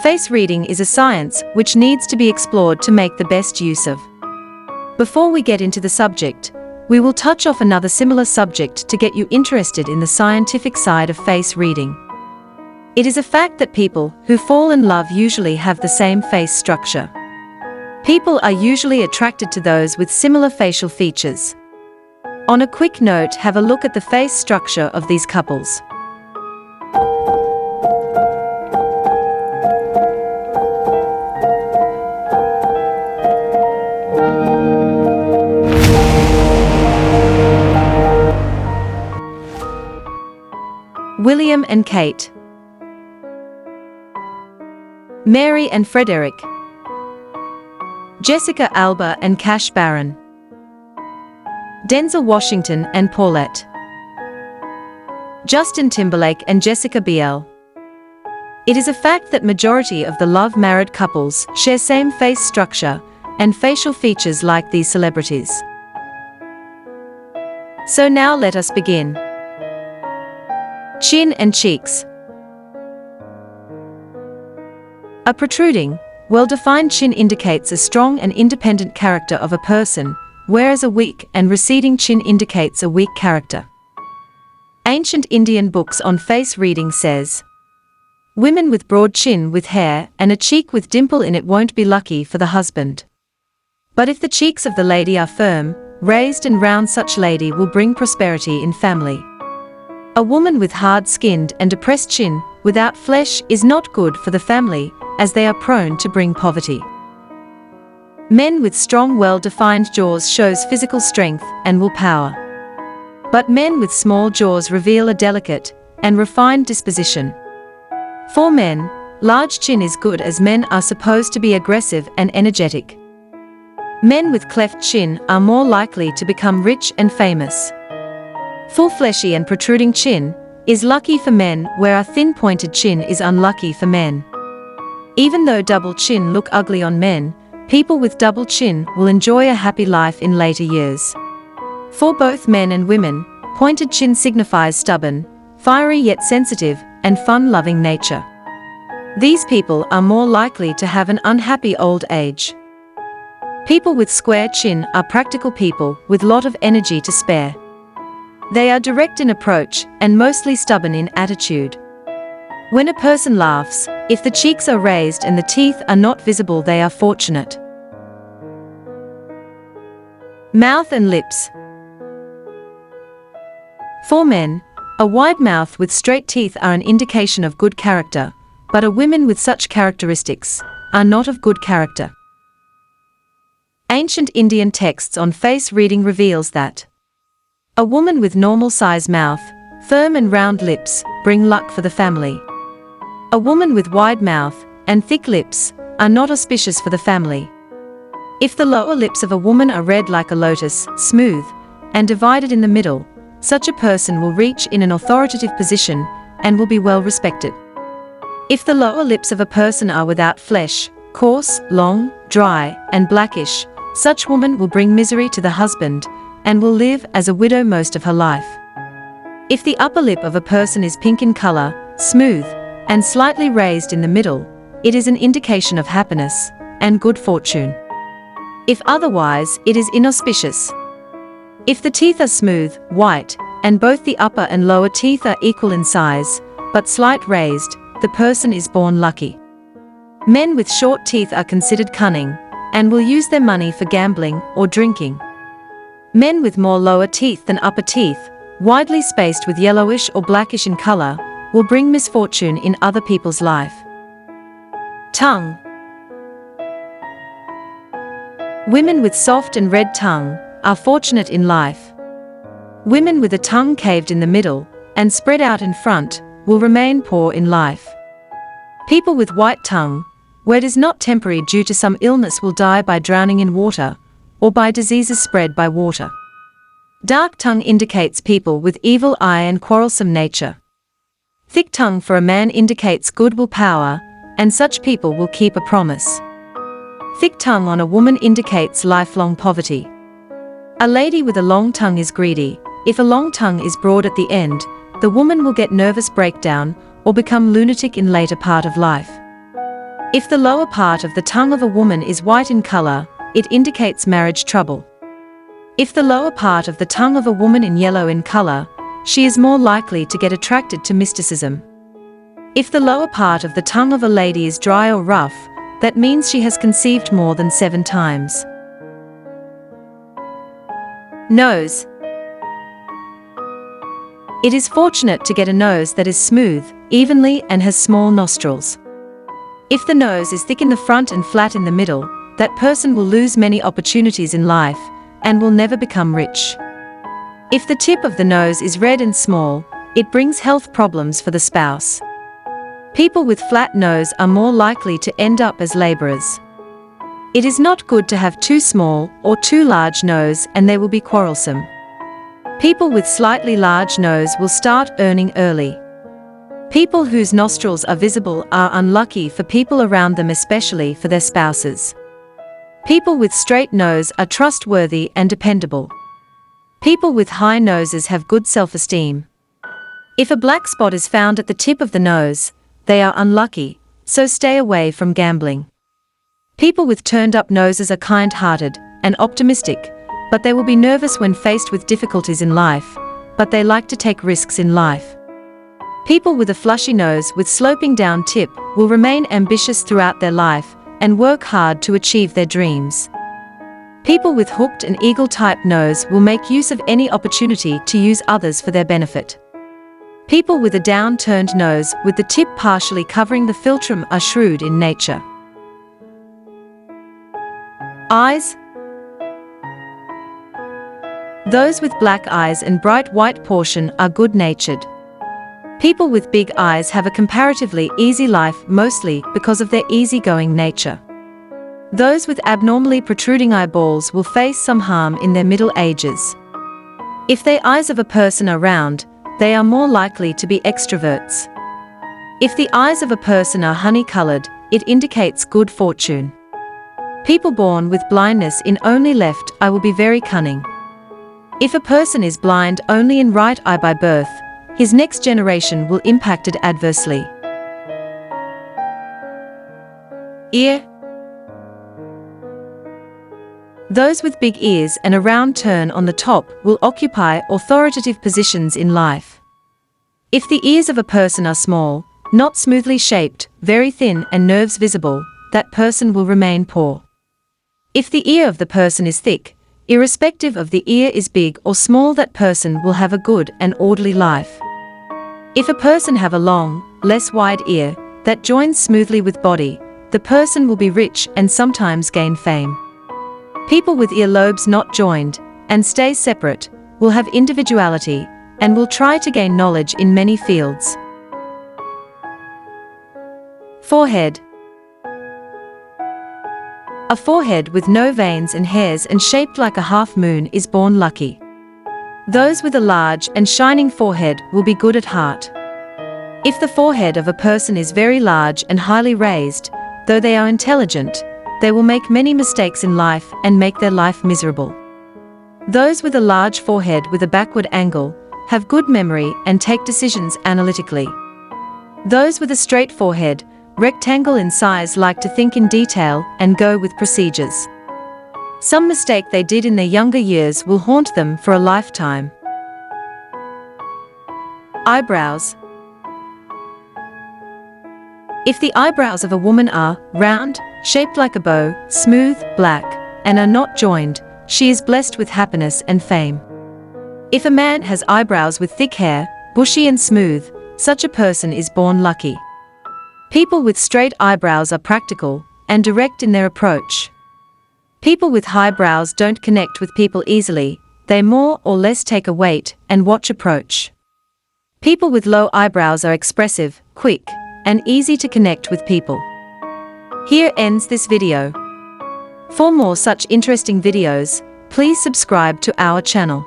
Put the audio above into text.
Face reading is a science which needs to be explored to make the best use of. Before we get into the subject, we will touch off another similar subject to get you interested in the scientific side of face reading. It is a fact that people who fall in love usually have the same face structure. People are usually attracted to those with similar facial features. On a quick note, have a look at the face structure of these couples. William and Kate. Mary and Frederick. Jessica Alba and Cash Barron. Denzel Washington and Paulette. Justin Timberlake and Jessica Biel. It is a fact that majority of the love-married couples share same face structure and facial features like these celebrities. So now let us begin. Chin and cheeks. A protruding, well-defined chin indicates a strong and independent character of a person, whereas a weak and receding chin indicates a weak character. Ancient Indian books on face reading says, "Women with broad chin with hair and a cheek with dimple in it won't be lucky for the husband. But if the cheeks of the lady are firm, raised and round, such lady will bring prosperity in family. A woman with hard-skinned and depressed chin, without flesh, is not good for the family, as they are prone to bring poverty. Men with strong, well-defined jaws shows physical strength and willpower. But men with small jaws reveal a delicate and refined disposition. For men, large chin is good, as men are supposed to be aggressive and energetic. Men with cleft chin are more likely to become rich and famous. Full fleshy and protruding chin is lucky for men, where a thin pointed chin is unlucky for men. Even though double chin look ugly on men, people with double chin will enjoy a happy life in later years. For both men and women, pointed chin signifies stubborn, fiery yet sensitive, and fun-loving nature. These people are more likely to have an unhappy old age. People with square chin are practical people with lot of energy to spare. They are direct in approach and mostly stubborn in attitude. When a person laughs, if the cheeks are raised and the teeth are not visible, they are fortunate. Mouth and lips. For men, a wide mouth with straight teeth are an indication of good character, but a woman with such characteristics are not of good character. Ancient Indian texts on face reading reveals that a woman with normal size mouth, firm and round lips, bring luck for the family. A woman with wide mouth and thick lips are not auspicious for the family. If the lower lips of a woman are red like a lotus, smooth, and divided in the middle, such a person will reach in an authoritative position and will be well respected. If the lower lips of a person are without flesh, coarse, long, dry, and blackish, such woman will bring misery to the husband and will live as a widow most of her life. If the upper lip of a person is pink in color, smooth, and slightly raised in the middle, it is an indication of happiness and good fortune. If otherwise, it is inauspicious. If the teeth are smooth, white, and both the upper and lower teeth are equal in size, but slight raised, the person is born lucky. Men with short teeth are considered cunning and will use their money for gambling or drinking. Men with more lower teeth than upper teeth, widely spaced with yellowish or blackish in color, will bring misfortune in other people's life. Tongue. Women with soft and red tongue are fortunate in life. Women with a tongue caved in the middle and spread out in front will remain poor in life. People with white tongue, where it is not temporary due to some illness, will die by drowning in water or by diseases spread by water. Dark tongue indicates people with evil eye and quarrelsome nature. Thick tongue for a man indicates good willpower, and such people will keep a promise. Thick tongue on a woman indicates lifelong poverty. A lady with a long tongue is greedy. If a long tongue is broad at the end, the woman will get nervous breakdown or become lunatic in later part of life. If the lower part of the tongue of a woman is white in color, it indicates marriage trouble. If the lower part of the tongue of a woman is yellow in color, she is more likely to get attracted to mysticism. If the lower part of the tongue of a lady is dry or rough, that means she has conceived more than 7 times. Nose. It is fortunate to get a nose that is smooth, evenly, and has small nostrils. If the nose is thick in the front and flat in the middle, that person will lose many opportunities in life and will never become rich. If the tip of the nose is red and small, it brings health problems for the spouse. People with flat nose are more likely to end up as laborers. It is not good to have too small or too large nose, and they will be quarrelsome. People with slightly large nose will start earning early. People whose nostrils are visible are unlucky for people around them, especially for their spouses. People with straight nose are trustworthy and dependable. People with high noses have good self-esteem. If a black spot is found at the tip of the nose, they are unlucky, so stay away from gambling. People with turned-up noses are kind-hearted and optimistic, but they will be nervous when faced with difficulties in life, but they like to take risks in life. People with a flushy nose with sloping down tip will remain ambitious throughout their life and work hard to achieve their dreams. People with hooked and eagle-type nose will make use of any opportunity to use others for their benefit. People with a down-turned nose with the tip partially covering the philtrum are shrewd in nature. Eyes. Those with black eyes and bright white portion are good-natured. People with big eyes have a comparatively easy life, mostly because of their easygoing nature. Those with abnormally protruding eyeballs will face some harm in their middle ages. If the eyes of a person are round, they are more likely to be extroverts. If the eyes of a person are honey-colored, it indicates good fortune. People born with blindness in only left eye will be very cunning. If a person is blind only in right eye by birth, his next generation will impact it adversely. Ear. Those with big ears and a round turn on the top will occupy authoritative positions in life. If the ears of a person are small, not smoothly shaped, very thin and nerves visible, that person will remain poor. If the ear of the person is thick, irrespective of the ear is big or small, that person will have a good and orderly life. If a person have a long, less wide ear that joins smoothly with body, the person will be rich and sometimes gain fame. People with earlobes not joined and stay separate will have individuality and will try to gain knowledge in many fields. Forehead. A forehead with no veins and hairs and shaped like a half moon is born lucky. Those with a large and shining forehead will be good at heart. If the forehead of a person is very large and highly raised, though they are intelligent, they will make many mistakes in life and make their life miserable. Those with a large forehead with a backward angle have good memory and take decisions analytically. Those with a straight forehead, rectangle in size, like to think in detail and go with procedures. Some mistake they did in their younger years will haunt them for a lifetime. Eyebrows. If the eyebrows of a woman are round, shaped like a bow, smooth, black, and are not joined, she is blessed with happiness and fame. If a man has eyebrows with thick hair, bushy and smooth, such a person is born lucky. People with straight eyebrows are practical and direct in their approach. People with high brows don't connect with people easily, they more or less take a wait and watch approach. People with low eyebrows are expressive, quick, and easy to connect with people. Here ends this video. For more such interesting videos, please subscribe to our channel.